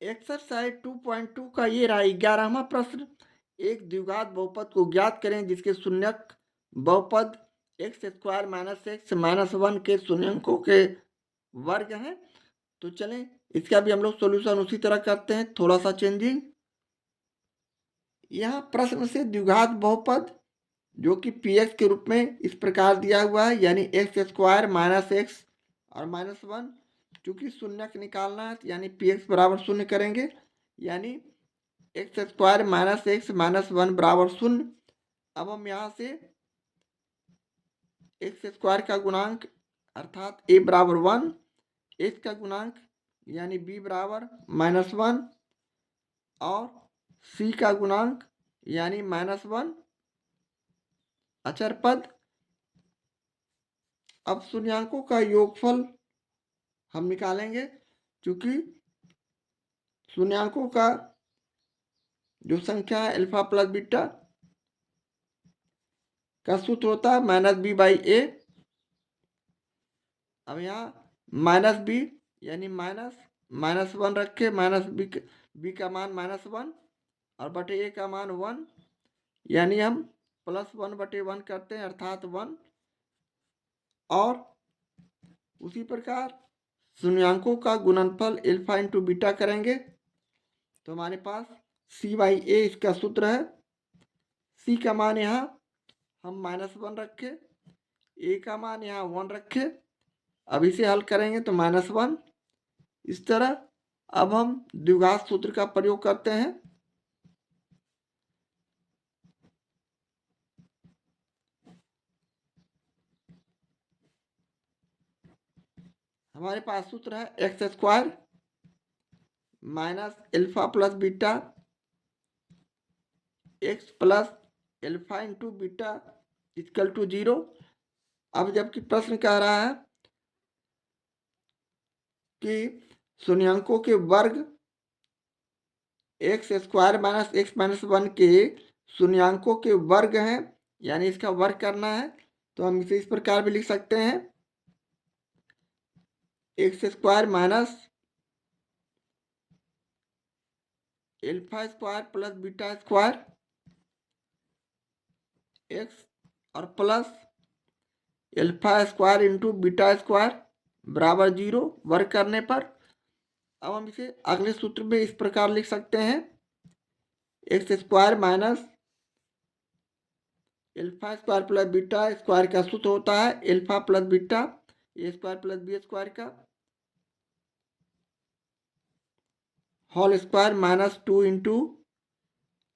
Exercise 2.2 का ये रहा 11वां प्रश्न। एक द्विघात बहुपद को ज्ञात करें जिसके शून्यक बहुपद x square minus x minus one के शून्यकों के वर्ग हैं। तो चलें इसका भी हम लोग सॉल्यूशन उसी तरह करते हैं, थोड़ा सा चेंजिंग। यहाँ प्रश्न से द्विघात बहुपद जो कि पी एक्स के रूप में इस प्रकार दिया हुआ है, यानी एक्स स्क्वायर माइनस एक्स और माइनस वन। चूंकि शून्यक निकालना है यानी पी एक्स बराबर शून्य करेंगे, यानी x square minus x minus one बराबर शून्य। अब हम यहाँ से एक्स स्क्वायर का गुणांक अर्थात ए बराबर वन, एक्स का गुणांक यानी बी बराबर माइनस वन और सी का गुणांक यानी माइनस वन अचर पद। अब शून्यांकों का योगफल हम निकालेंगे, क्योंकि शून्यांकों का जो संख्या है अल्फा प्लस बीटा का सूत्र होता है माइनस बी बाई ए। अब यहाँ माइनस बी यानी माइनस माइनस वन रखे, माइनस बी का मान माइनस वन और बटे ए का मान वन, यानी हम प्लस वन बटे वन करते हैं अर्थात वन। और उसी प्रकार शून्यांकों का गुणनफल अल्फा इंटू बीटा करेंगे तो हमारे पास सी बाई ए इसका सूत्र है। सी का मान यहाँ हम माइनस वन रखे, ए का मान यहाँ वन रखे। अब इसे हल करेंगे तो माइनस वन। इस तरह अब हम द्विघात सूत्र का प्रयोग करते हैं। हमारे पास सूत्र है x square minus alpha plus beta x plus alpha into beta equal to zero. अब जबकि प्रश्न कह रहा है कि शून्यांकों के वर्ग x square minus x minus one के शून्यांकों के वर्ग हैं, यानी इसका वर्ग करना है। तो हम इसे इस प्रकार भी लिख सकते हैं x square minus alpha square plus beta square x और plus alpha square into beta square बराबर जीरो वर्ग करने पर। अब हम इसे अगले सूत्र में इस प्रकार लिख सकते हैं x square minus alpha square plus beta square का सूत्र होता है alpha plus beta a square plus B square का whole square minus two into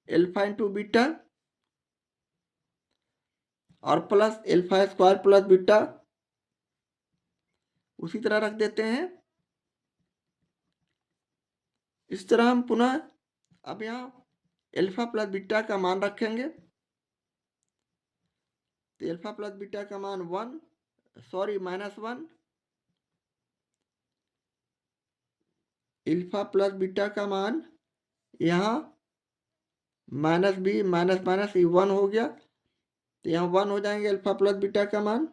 alpha into beta और plus alpha square plus beta उसी तरह रख देते हैं। इस तरह हम पुनः अब यहाँ एल्फा प्लस बीटा का मान रखेंगे तो एल्फा प्लस बीटा का मान one, sorry minus one. Alpha plus beta का मान यहाँ माइनस बी माइनस माइनस ये वन हो गया, तो यहाँ वन हो जाएंगे अल्फा प्लस बीटा का मान।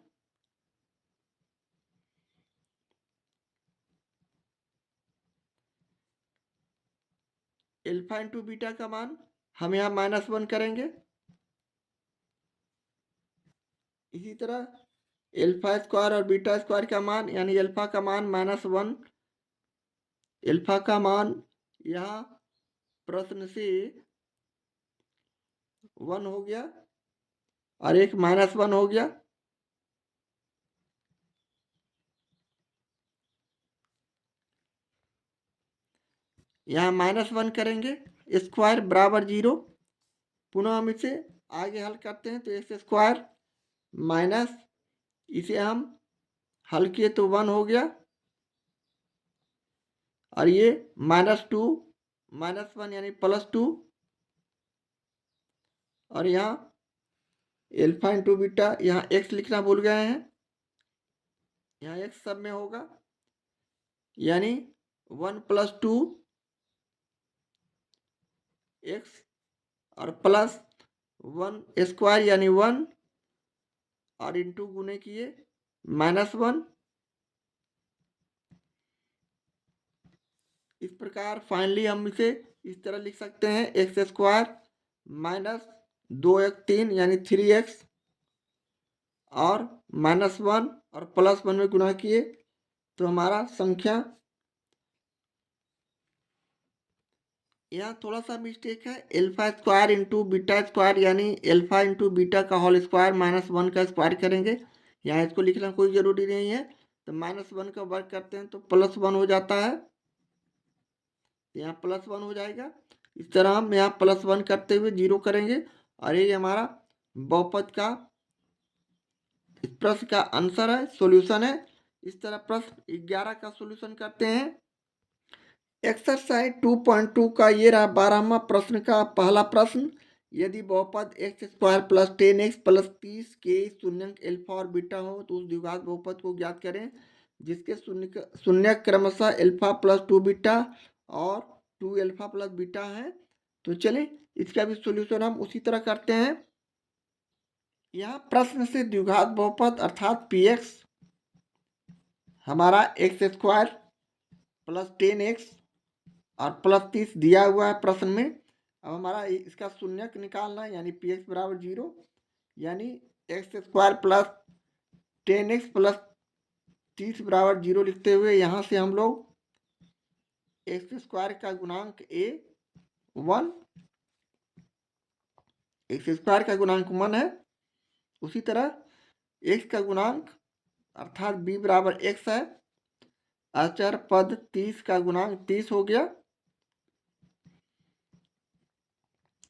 एल्फा इंटू बीटा का मान हम यहाँ माइनस वन करेंगे। इसी तरह एल्फा स्क्वायर और बीटा स्क्वायर का मान यानी एल्फा का मान माइनस वन, एल्फा का मान यहाँ प्रश्न से वन हो गया और एक माइनस वन हो गया। यहाँ माइनस वन करेंगे स्क्वायर बराबर जीरो। पुनः हम इसे आगे हल करते हैं तो एक्स स्क्वायर माइनस इसे हम हल किए तो वन हो गया और ये माइनस टू माइनस वन यानी प्लस टू और यहाँ एल्फा इंटू बीटा यहाँ एक्स लिखना भूल गए हैं, यहाँ एक्स सब में होगा यानी वन प्लस टू एक्स और प्लस वन स्क्वायर यानी वन और इंटू गुने किए माइनस वन। इस प्रकार फाइनली हम इसे इस तरह लिख सकते हैं, एक्स स्क्वायर माइनस 2 1 3 यानी 3x और -1 और +1 में गुणा किए तो हमारा संख्या, यहाँ थोड़ा सा मिस्टेक है, alpha square into beta square यानी एल्फा इंटू बीटा का होल स्क्वायर -1 का स्क्वायर करेंगे। यहाँ इसको लिखना कोई ज़रूरी नहीं है, तो -1 का वर्ग करते हैं तो +1 हो जाता है, यहाँ +1 हो जाएगा। इस तरह हम यहाँ +1 करते हुए 0 करेंगे और ये हमारा बहुपद का इस प्रश्न का आंसर है, सॉल्यूशन है। इस तरह प्रश्न 11 का सॉल्यूशन करते हैं। एक्सरसाइज 2.2 का ये रहा 12वां प्रश्न का पहला प्रश्न। यदि बहुपद x square plus 10x plus 30 के शून्यंक एल्फा और बीटा हो तो उस द्विघात बहुपद को ज्ञात करें जिसके शून्य क्रमशः एल्फा प्लस 2 बीटा और 2 एल्फा प्लस बीटा है। तो चले इसका भी सॉल्यूशन हम उसी तरह करते हैं। यहाँ प्रश्न से द्विघात बहुपद अर्थात px हमारा एक्स स्क्वायर प्लस 10x और प्लस 30 दिया हुआ है प्रश्न में। अब हमारा इसका शून्यक निकालना है यानी px बराबर 0 यानी x square plus 10x plus 30 बराबर 0 लिखते हुए यहाँ से हम लोग एक्स स्क्वायर का गुणांक a1, एक्स स्क्वायर का गुणांक 1 है, उसी तरह x का गुणांक अर्थात b बराबर x है, अचर पद 30 का गुणांक 30 हो गया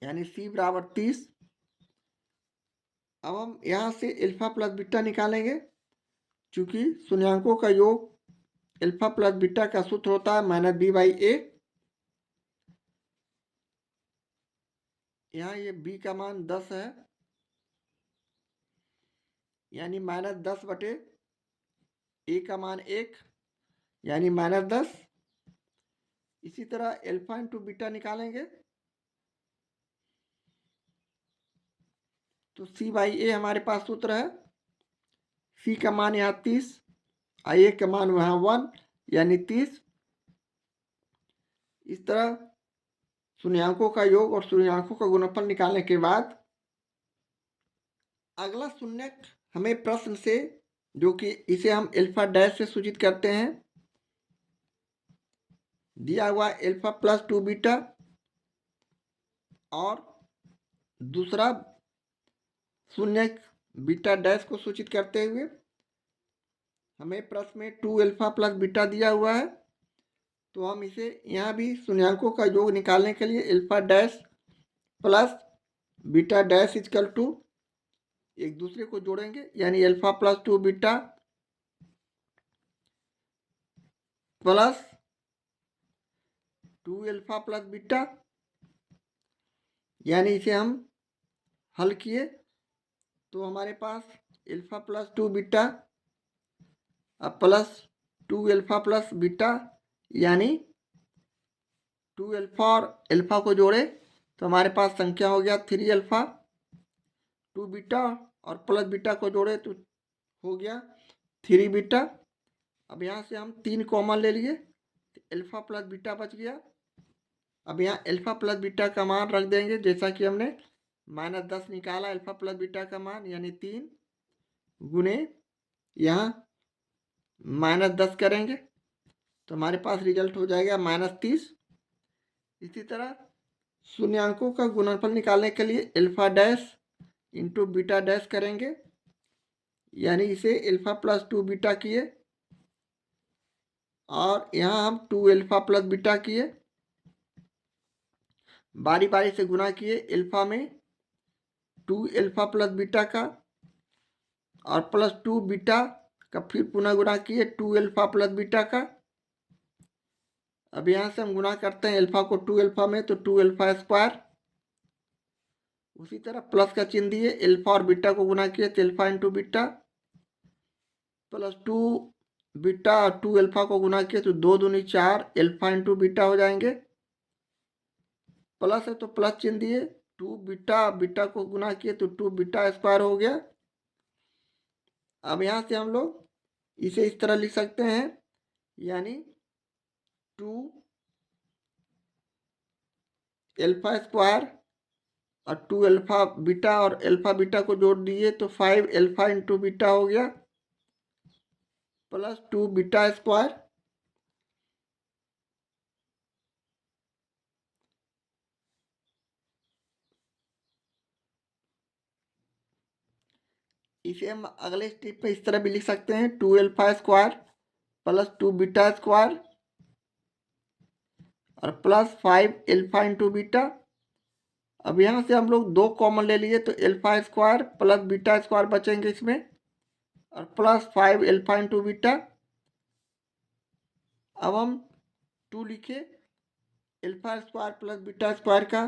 यानी c बराबर 30। अब हम यहाँ से एल्फा प्लस बीटा निकालेंगे, चूंकि शून्यांकों का योग एल्फा प्लस बीटा का सूत्र होता है -b/a। यहाँ ये b का मान 10 है यानी -10/a का मान 1 यानी -10। इसी तरह एल्फा इंटू बीटा निकालेंगे तो c/a हमारे पास सूत्र है, c का मान यहाँ 30 और a का मान वहाँ 1 यानी 30। इस तरह शून्यांकों का योग और शून्यांकों का गुणनफल निकालने के बाद अगला शून्यक हमें प्रश्न से, जो कि इसे हम एल्फा डैश से सूचित करते हैं, दिया हुआ एल्फा प्लस 2 बीटा और दूसरा शून्यक बीटा डैश को सूचित करते हुए हमें प्रश्न में 2 एल्फा प्लस बीटा दिया हुआ है। तो हम इसे यहाँ भी शून्यांकों का योग निकालने के लिए alpha dash plus beta dash equal to एक दूसरे को जोड़ेंगे यानी alpha plus 2 beta plus 2 alpha plus beta, यानी इसे हम हल किए तो हमारे पास alpha plus 2 beta plus 2 alpha plus beta यानी 2 एल्फा और एल्फा को जोड़े तो हमारे पास संख्या हो गया 3 एल्फा, 2 बीटा और प्लस बीटा को जोड़े तो हो गया 3 बीटा। अब यहाँ से हम 3 कॉमन ले लिए तो एल्फा प्लस बीटा बच गया। अब यहाँ एल्फा प्लस बीटा का मान रख देंगे जैसा कि हमने -10 निकाला एल्फा प्लस बीटा का मान यानी 3 गुने यहाँ -10 करेंगे तो हमारे पास रिजल्ट हो जाएगा -30। इसी तरह शून्यांकों का गुणनफल निकालने के लिए alpha dash into beta dash करेंगे यानी इसे एल्फा प्लस 2 बीटा किए और यहाँ हम 2 एल्फा प्लस बीटा किए, बारी बारी से गुना किए एल्फा में 2 एल्फा प्लस बीटा का और प्लस 2 बीटा का, फिर पुनः गुना किए 2 एल्फा प्लस बीटा का। अब यहाँ से हम गुना करते हैं एल्फा को 2 एल्फा में तो 2 एल्फा स्क्वायर, उसी तरह प्लस का चिन्ह दिए एल्फा और बीटा को गुना किए तो alpha into beta plus 2 beta और 2 एल्फा को गुना किए तो 2 दूनी 4 एल्फा इंटू बीटा हो जाएंगे, प्लस है तो प्लस चिन्ह दिए 2 बीटा, बीटा को गुना किए तो 2 बीटा स्क्वायर हो गया। अब यहाँ से हम लोग इसे इस तरह लिख सकते हैं यानी 2 एल्फा स्क्वायर और 2 अल्फा बीटा और अल्फा बीटा को जोड़ दिए तो 5 अल्फा इंटू बीटा हो गया प्लस 2 बीटा स्क्वायर इसे हम अगले स्टेप पे इस तरह भी लिख सकते हैं 2 alpha square plus 2 beta square और प्लस 5 अल्फा इंटू बीटा। अब यहाँ से हम लोग 2 कॉमन ले लिए तो alpha square plus beta square बचेंगे इसमें और प्लस 5 अल्फा इंटू बीटा। अब हम 2 लिखे alpha square plus beta square का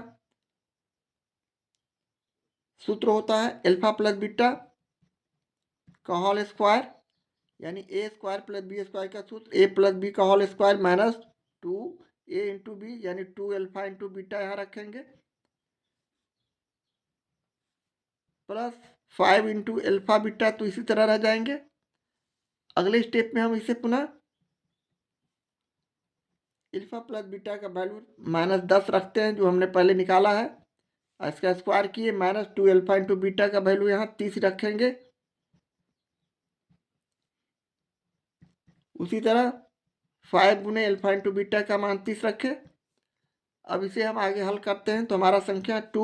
सूत्र होता है अल्फा प्लस बीटा का होल स्क्वायर यानी ए स्क्वायर प्लस बी स्क्वायर का सूत्र ए प्लस बी का होल स्क्वायर माइनस 2 ए इंटू बी यानी 2 अल्फा इंटू बीटा यहाँ रखेंगे प्लस 5 इंटू अल्फा बीटा तो इसी तरह रह जाएंगे। अगले स्टेप में हम इसे पुनः अल्फा प्लस बीटा का वैल्यू माइनस 10 रखते हैं जो हमने पहले निकाला है इसका स्क्वायर किए माइनस 2 अल्फा इंटू बीटा का वैल्यू यहाँ 30 रखेंगे। उसी तरह 5 गुने अल्फा इंटू बीटा का मान 30 रखे। अब इसे हम आगे हल करते हैं तो हमारा संख्या 2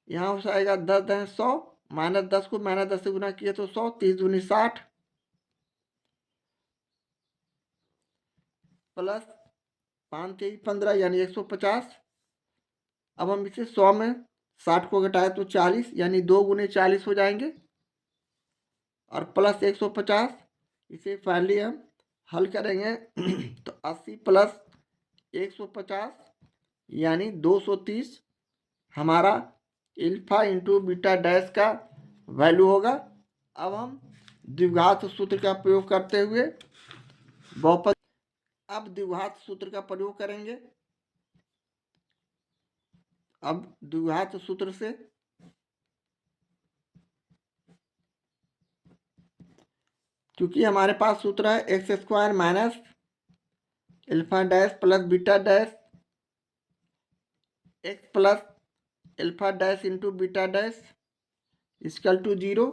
यहाँ हो जाएगा 10 10 100 माइनस 10 को माइनस 10 से गुना किया तो 100 30 दूनी 60 प्लस 5 3 15 यानी 150। अब हम इसे 100 में 60 को घटाए तो 40 यानी 2 गुने 40 हो जाएंगे और प्लस 150 इसे फाइनली हम हल करेंगे तो 80 प्लस 150 यानी 230 हमारा अल्फा इंटू बीटा डैश का वैल्यू होगा। अब हम द्विघात सूत्र का प्रयोग करते हुए बहुपद अब द्विघात सूत्र का प्रयोग करेंगे। अब द्विघात सूत्र से क्योंकि हमारे पास सूत्र है x square minus alpha dash plus beta dash x plus alpha dash into beta dash equal to 0।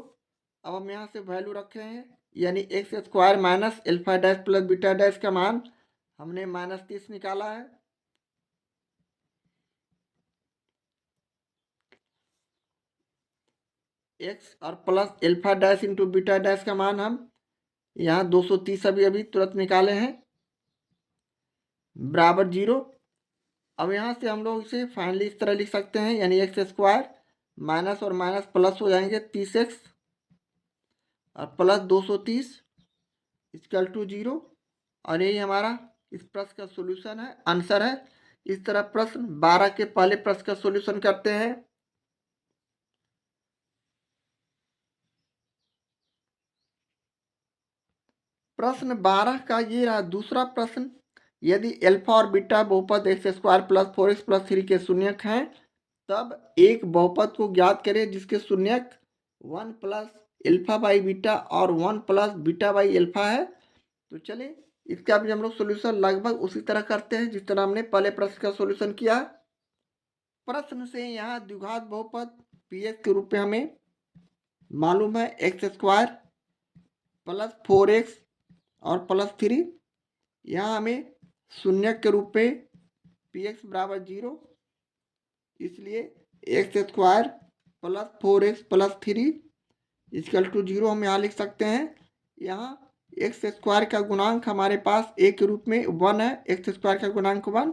अब हम यहाँ से वैल्यू रखे हैं यानी x square minus alpha dash plus beta dash का मान हमने माइनस 30 निकाला है एक्स और plus alpha dash into beta dash का मान हम यहाँ 230 अभी तुरंत निकाले हैं बराबर 0। अब यहाँ से हम लोग इसे फाइनली इस तरह लिख सकते हैं यानी एक्स स्क्वायर माइनस और माइनस प्लस हो जाएंगे 30x और प्लस 230 इक्वल टू 0 और यही हमारा इस प्रश्न का सॉल्यूशन है आंसर है। इस तरह प्रश्न 12 के पहले प्रश्न का सॉल्यूशन करते हैं। प्रश्न 12 का ये रहा दूसरा प्रश्न यदि अल्फा और बीटा बहुपद x square plus 4x plus 3 के शून्यक हैं तब एक बहुपद को ज्ञात करें जिसके शून्यक 1 प्लस अल्फा बाई बीटा और 1 प्लस बीटा बाई अल्फा है। तो चलिए इसका भी हम लोग सोल्यूशन लगभग उसी तरह करते हैं जिस तरह हमने पहले प्रश्न का सोल्यूशन किया। प्रश्न से यहाँ द्विघात बहुपद px के रूप में हमें मालूम है एक्स स्क्वायर प्लस 4x और प्लस 3 यहाँ हमें शून्यक के रूप में px बराबर 0 इसलिए x square plus 4x plus 3 equal to 0 हम यहाँ लिख सकते हैं। यहाँ एक्स स्क्वायर का गुणांक हमारे पास a के रूप में 1 है एक्स स्क्वायर का गुणांक 1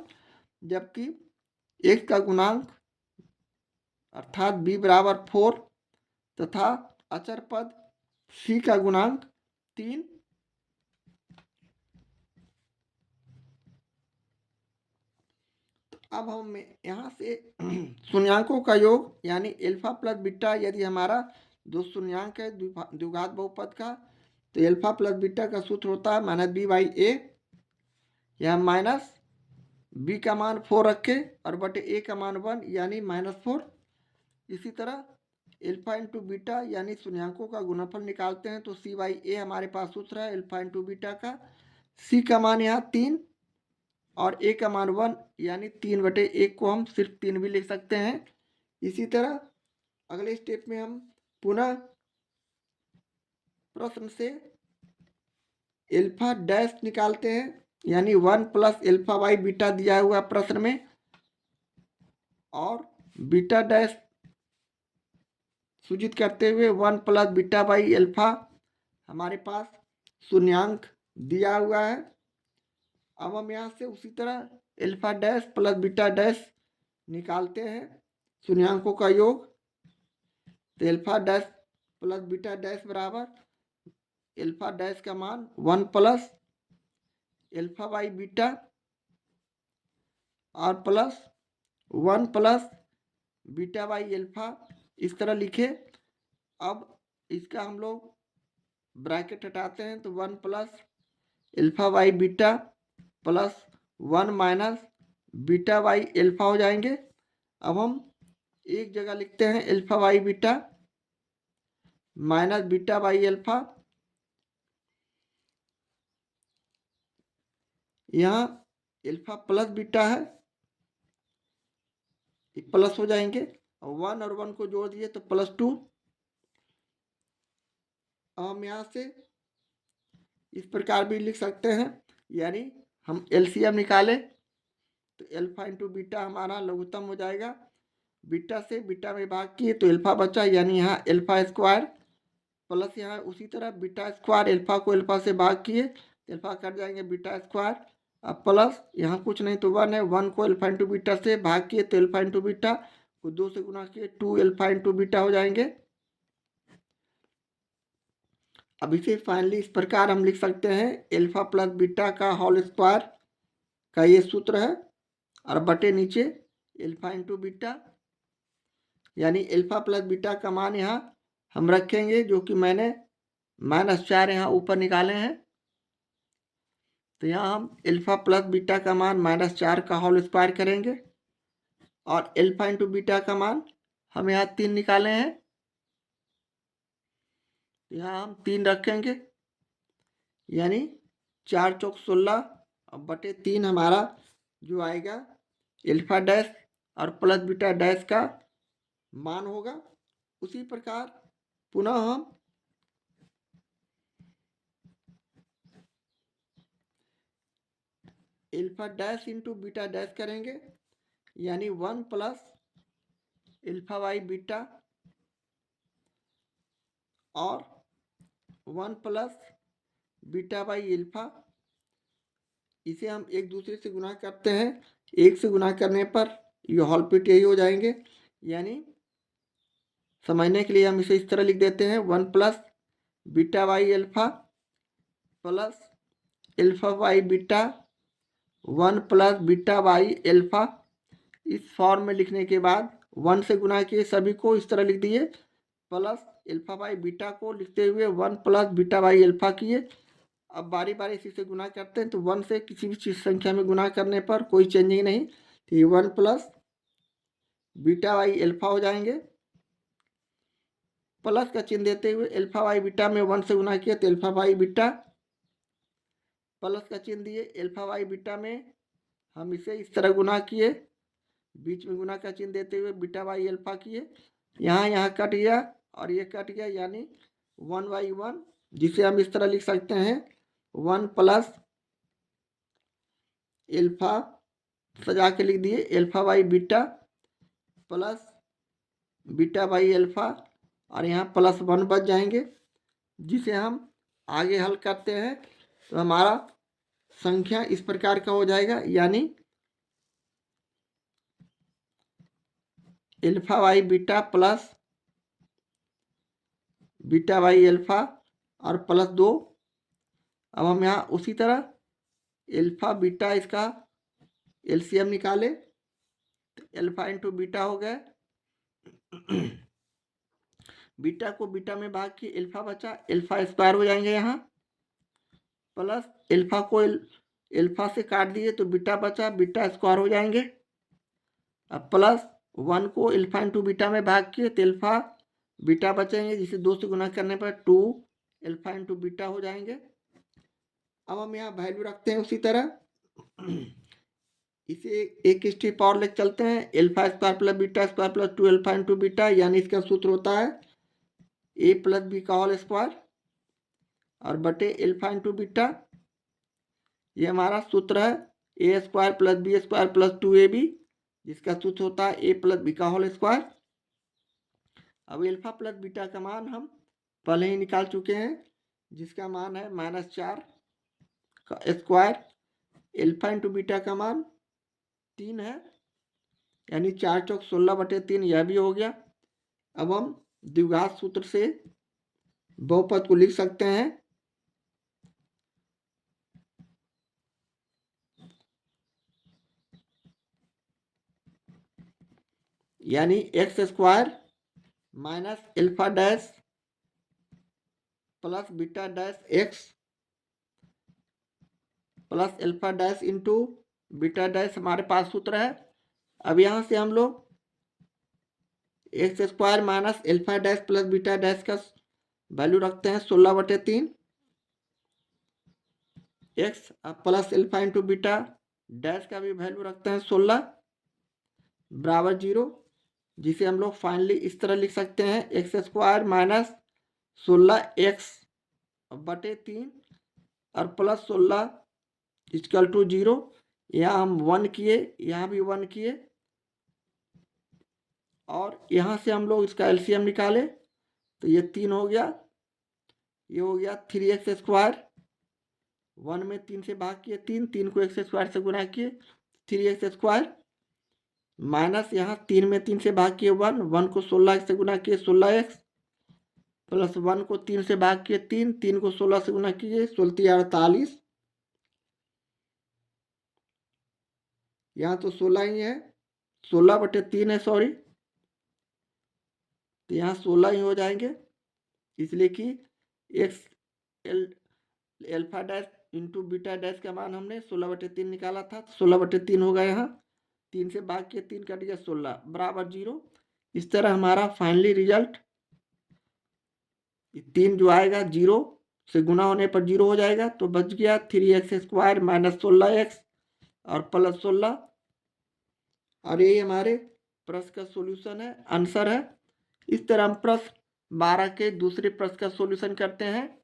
जबकि x का गुणांक अर्थात b बराबर 4 तथा अचर पद c का गुणांक 3। अब हम यहाँ से शून्यांकों का योग यानी अल्फा प्लस बीटा यदि हमारा दो शून्यांक है द्विघात बहुपद का तो अल्फा प्लस बीटा का सूत्र होता है माइनस बी बाई ए या माइनस बी का मान 4 रखे और बटे ए का मान 1 यानी -4। इसी तरह अल्फा इंटू बीटा यानी शून्यांकों का गुणनफल निकालते हैं तो सी बाई ए हमारे पास सूत्र है अल्फा इंटू बीटा का सी का मान यहाँ 3 और ए का मान 1 यानी 3/1 को हम सिर्फ 3 भी लिख सकते हैं। इसी तरह अगले स्टेप में हम पुनः प्रश्न से एल्फा डैश निकालते हैं, यानी 1 प्लस एल्फा वाई बीटा दिया हुआ प्रश्न में, और बीटा डैश सूचित करते हुए 1 प्लस बीटा बाई एल्फा हमारे पास शून्यांक दिया हुआ है। अब हम यहाँ से उसी तरह alpha dash plus beta dash निकालते हैं शून्यांकों का योग। तो alpha dash plus beta dash बराबर एल्फा डैश का मान 1 प्लस एल्फा बाई बीटा और plus 1 plus beta by alpha, इस तरह लिखे। अब इसका हम लोग ब्रैकेट हटाते हैं तो 1 plus alpha by beta plus 1 minus beta by alpha हो जाएंगे। अब हम एक जगह लिखते हैं alpha by beta minus beta by alpha, यहाँ एल्फा प्लस बीटा है, प्लस हो जाएंगे, 1 और 1 को जोड़ दिए तो +2। हम यहाँ से इस प्रकार भी लिख सकते हैं, यानी हम एलसीएम निकालें तो एल्फा इंटू बीटा हमारा लघुत्तम हो जाएगा। बीटा से बीटा में भाग किए तो एल्फा बचा, यानी यहाँ एल्फा स्क्वायर प्लस यहाँ उसी तरह बीटा स्क्वायर, एल्फा को एल्फा से भाग किए एल्फा कट जाएंगे बीटा स्क्वायर, अब प्लस यहाँ कुछ नहीं तो 1 है, 1 को एल्फा इंटू बीटा से भाग किए तो एल्फा इंटू बीटा को 2 से गुना किए 2 एल्फा इंटू बीटा हो जाएंगे। अब इसे फाइनली इस प्रकार हम लिख सकते हैं एल्फा प्लस बीटा का होल स्क्वायर का ये सूत्र है, और बटे नीचे एल्फा इंटू बीटा, यानी एल्फा प्लस बीटा का मान यहाँ हम रखेंगे जो कि मैंने -4 यहाँ ऊपर निकाले हैं। तो यहाँ हम एल्फा प्लस बीटा का मान -4 का होल स्क्वायर करेंगे, और एल्फा इंटू बीटा का मान हम यहाँ 3 निकाले हैं, यहाँ हम 3 रखेंगे, यानी 4 चौक 16 अब बटे 3 हमारा जो आएगा एल्फा डैश और प्लस बीटा डैश का मान होगा। उसी प्रकार पुनः हम alpha dash into beta dash करेंगे, यानी 1 प्लस एल्फा वाई बीटा और 1 प्लस बीटा बाई एल्फा, इसे हम एक दूसरे से गुना करते हैं, एक से गुना करने पर ये होल पिट यही हो जाएंगे, यानी समझने के लिए हम इसे इस तरह लिख देते हैं 1 plus beta by alpha plus alpha by beta 1 plus beta by alpha. इस फॉर्म में लिखने के बाद 1 से गुना किए सभी को इस तरह लिख दिए, प्लस एल्फा बाई बीटा को लिखते हुए 1 प्लस बीटा बाई एल्फा किए। अब बारी बारी इसी से गुना करते हैं तो 1 से किसी भी चीज संख्या में गुना करने पर कोई चेंजिंग नहीं, तो ये 1 प्लस बीटा बाई एल्फा हो जाएंगे। प्लस का चिन्ह देते हुए एल्फा बाई बीटा में 1 से गुना किया तो एल्फा बाई बीटा, प्लस का चिन्ह दिए एल्फा बाई बीटा में हम इसे इस तरह गुना किए, बीच में गुना का चिन्ह देते हुए बीटा बाई एल्फा किए, यहाँ कट गया और ये कट गया, यानी 1/1, जिसे हम इस तरह लिख सकते हैं 1 प्लस एल्फा सजा के लिख दिए alpha by beta plus beta by alpha, और यहाँ +1 बच जाएंगे, जिसे हम आगे हल करते हैं तो हमारा संख्या इस प्रकार का हो जाएगा, यानी alpha by beta plus beta by alpha और +2। अब हम यहाँ उसी तरह एल्फा बीटा इसका एलसीएम निकाले तो एल्फा इंटू बीटा हो गया, बीटा को बीटा में भाग की एल्फा बचा, एल्फा स्क्वायर हो जाएंगे यहाँ, प्लस एल्फा को एल्फा से काट दिए तो बीटा बचा, बीटा स्क्वायर हो जाएंगे। अब प्लस 1 को एल्फा इंटू बीटा में भाग किए तो एल्फा बीटा बचेंगे, जिसे 2 से गुना करने पर 2 एल्फा इंटू बीटा हो जाएंगे। अब हम यहाँ वैल्यू रखते हैं उसी तरह इसे एक स्टेप और लेके चलते हैं। Alpha square plus beta square plus 2 alpha into beta, यानी इसका सूत्र होता है ए प्लस बी का होल स्क्वायर और बटे एल्फा इंटू बीटा। ये हमारा सूत्र है A square plus B square plus 2ab, जिसका सूत्र होता है ए प्लस बी का होल स्क्वायर। अब एल्फा प्लस बीटा का मान हम पहले ही निकाल चुके हैं, जिसका मान है -4 का स्क्वायर। एल्फा इंटू बीटा का मान 3 है, यानी 4 चौक 16/3, यह भी हो गया। अब हम द्विघात सूत्र से बहुपद को लिख सकते हैं। यानी x square minus alpha dash plus beta dash x plus alpha dash into beta dash हमारे पास सूत्र है। अब यहाँ से हम लोग x square minus alpha dash plus beta dash का वैल्यू रखते हैं 16/3 x, plus alpha into beta dash का भी वैल्यू रखते हैं 16 बराबर 0, जिसे हम लोग फाइनली इस तरह लिख सकते हैं एक्स स्क्वायर माइनस 16x/3 और प्लस 16 इक्वल टू 0। यहाँ हम 1 किए, यहाँ भी 1 किए और यहाँ से हम लोग इसका एलसीएम निकाले तो ये 3 हो गया। ये हो गया 3x स्क्वायर, 1 में 3 से भाग किए 3 को x स्क्वायर से गुना किए 3x स्क्वायर, माइनस यहाँ 3 में 3 से भाग किए 1 को 16 से गुना किए 16x, प्लस 1 को 3 से भाग किए 3 को 16 से गुना किए 16×3 = 48। यहाँ तो 16 ही है, 16/3 है सॉरी, तो यहाँ 16 ही हो जाएंगे, इसलिए कि x alpha dash into beta dash का मान हमने 16/3 निकाला था, तो 16/3 होगा। यहाँ 3 से भाग के 3 कट गया 16 बराबर 0। इस तरह हमारा फाइनली रिजल्ट 3 जो आएगा 0 से गुना होने पर 0 हो जाएगा, तो बच गया 3x स्क्वायर माइनस 16x और प्लस 16। और ये हमारे प्रश्न का सॉल्यूशन है, आंसर है। इस तरह हम प्रश्न 12 के दूसरे प्रश्न का सॉल्यूशन करते हैं।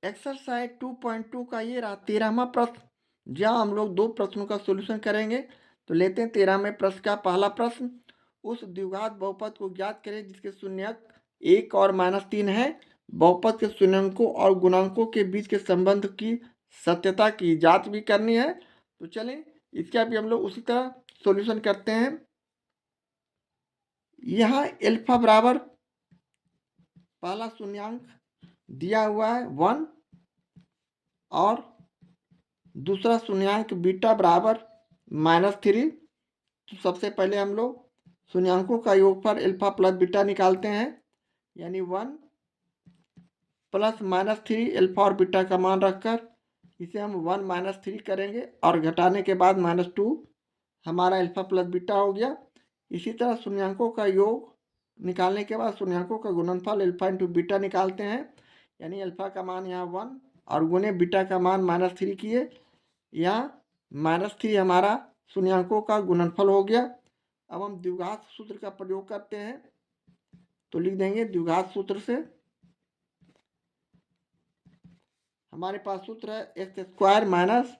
एक्सरसाइज 2.2 का ये रहा 13वां प्रश्न, जहाँ हम लोग 2 प्रश्नों का सॉल्यूशन करेंगे। तो लेते हैं 13वें प्रश्न का पहला प्रश्न। उस द्विघात बहुपद को ज्ञात करें जिसके शून्यक 1 और -3 है। बहुपद के शून्यकों और गुणांकों के बीच के संबंध की सत्यता की जांच भी करनी है। तो चलें इसका भी हम लोग उसी तरह सॉल्यूशन करते हैं। यहाँ एल्फा बराबर पहला शून्यांक दिया हुआ है 1 और दूसरा शून्यांक बीटा बराबर -3। तो सबसे पहले हम लोग शून्यांकों का योगफल एल्फा प्लस बीटा निकालते हैं, यानी 1 प्लस -3 एल्फा और बीटा का मान रखकर इसे हम 1 -3 करेंगे और घटाने के बाद -2 हमारा एल्फा प्लस बीटा हो गया। इसी तरह शून्यांकों का योग निकालने के बाद शून्यांकों का गुणनफल एल्फा इंटू बीटा निकालते हैं, यानी एल्फा का मान यहाँ 1 और गुने बीटा का मान -3 किए, यहाँ -3 हमारा शून्यांकों का गुणनफल हो गया। अब हम द्विघात सूत्र का प्रयोग करते हैं, तो लिख देंगे द्विघात सूत्र से हमारे पास सूत्र है x square minus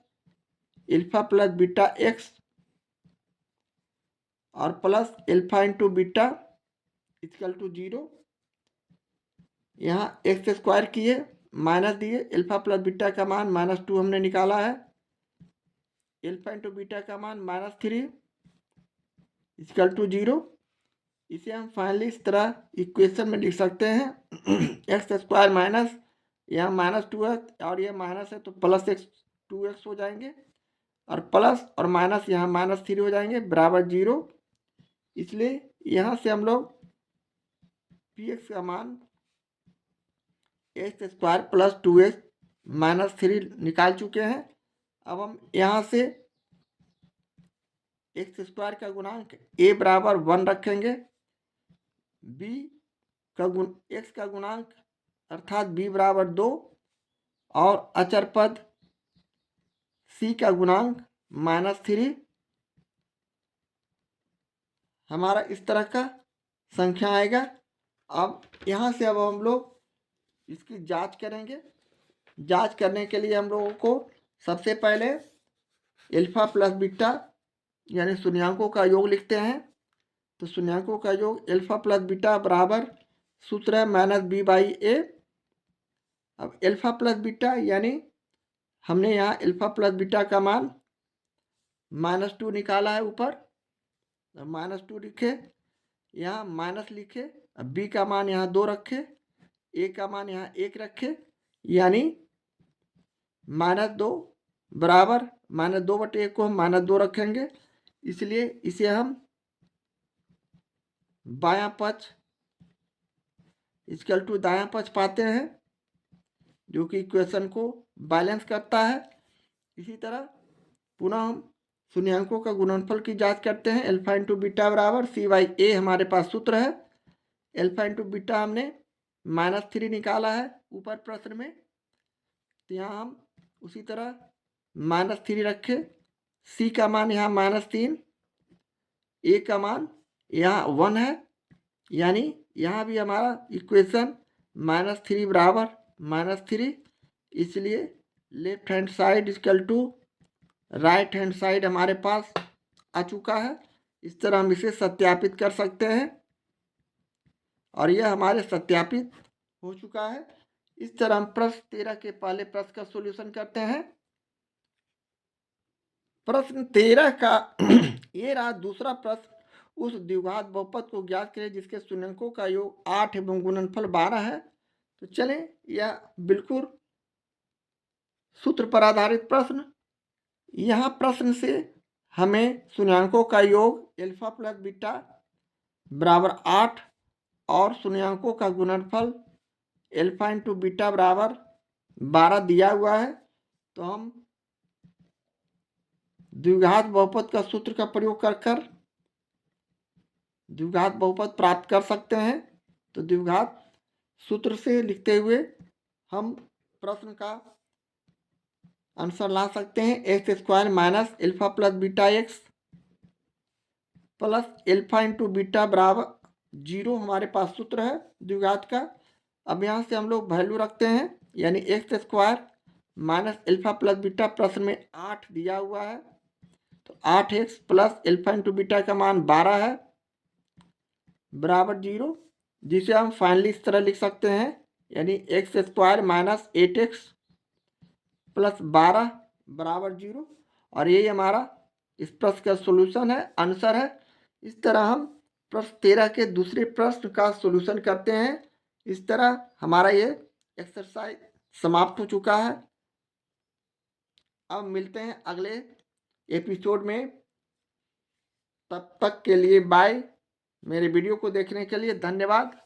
alpha plus beta X और plus alpha into beta equal to 0। यहाँ एक्स स्क्वायर किए माइनस दिए, एल्फा प्लस बीटा का मान -2 हमने निकाला है, एल्फा इंटू बीटा का मान -3 इक्वल टू 0। इसे हम फाइनली इस तरह इक्वेशन में लिख सकते हैं एक्स स्क्वायर माइनस यहाँ -2 है और यह माइनस है तो प्लस एक्स 2x हो जाएंगे और प्लस और माइनस यहाँ -3 हो जाएंगे बराबर 0। इसलिए यहाँ से हम लोग px का मान एक्स स्क्वायर प्लस 2x -3 निकाल चुके हैं। अब हम यहाँ से एक्स स्क्वायर का गुणांक a बराबर 1 रखेंगे, b का x का गुणांक अर्थात b बराबर 2 और अचर पद c का गुणांक -3 हमारा इस तरह का संख्या आएगा। अब यहाँ से अब हम लोग इसकी जांच करेंगे। जांच करने के लिए हम लोगों को सबसे पहले अल्फा प्लस बीटा यानी शून्यांकों का योग लिखते हैं। तो शून्यांकों का योग अल्फा प्लस बीटा बराबर सूत्र है -b/a। अब अल्फा प्लस बीटा यानी हमने यहाँ अल्फा प्लस बीटा का मान -2 निकाला है ऊपर। -2 लिखे, यहाँ माइनस लिखे, अब b का मान यहाँ 2 रखे, a का मान यहाँ 1 रखे, यानी -2 बराबर -2/1 को हम -2 रखेंगे, इसलिए इसे हम बायां पक्ष इक्वल टू दायां पक्ष पाते हैं, जो कि इक्वेशन को बैलेंस करता है। इसी तरह पुनः हम शून्यांकों का गुणनफल की जांच करते हैं। अल्फा इंटू बीटा बराबर c/a हमारे पास सूत्र है। अल्फा इंटू बीटा हमने -3 निकाला है ऊपर प्रश्न में, तो यहाँ हम उसी तरह -3 रखे, c का मान यहाँ -3, a का मान यहाँ 1 है, यानी यहाँ भी हमारा इक्वेशन -3 बराबर -3, इसलिए left hand side equal to right hand side हमारे पास आ चुका है। इस तरह हम इसे सत्यापित कर सकते हैं और यह हमारे सत्यापित हो चुका है। इस तरह हम प्रश्न 13 के पहले प्रश्न का सॉल्यूशन करते हैं। प्रश्न 13 का ये रहा दूसरा प्रश्न। उस द्विघात बहुपद को ज्ञात करें जिसके शून्यंकों का योग 8 एवं गुणनफल 12 है। तो चले, यह बिल्कुल सूत्र पर आधारित प्रश्न। यहाँ प्रश्न से हमें शून्यांकों का योग अल्फा प्लस बीटा बराबर 8 और शून्यांकों का गुणनफल अल्फा इंटू बीटा बराबर 12 दिया हुआ है। तो हम द्विघात बहुपद का सूत्र का प्रयोग कर द्विघात बहुपद प्राप्त कर सकते हैं। तो द्विघात सूत्र से लिखते हुए हम प्रश्न का आंसर ला सकते हैं। x² minus alpha plus beta x plus alpha into beta बराबर 0 हमारे पास सूत्र है द्विघात का। अब यहाँ से हम लोग वैल्यू रखते हैं, यानी x² minus alpha plus beta प्रश्न में 8 दिया हुआ है, तो 8x plus alpha into beta का मान 12 है बराबर 0, जिसे हम फाइनली इस तरह लिख सकते हैं, यानी x² माइनस 8x प्लस 12 बराबर 0। और यही हमारा इस प्रश्न का सॉल्यूशन है, आंसर है। इस तरह हम प्रश्न 13 के दूसरे प्रश्न का सॉल्यूशन करते हैं। इस तरह हमारा ये एक्सरसाइज समाप्त हो चुका है। अब मिलते हैं अगले एपिसोड में, तब तक के लिए बाय। मेरे वीडियो को देखने के लिए धन्यवाद।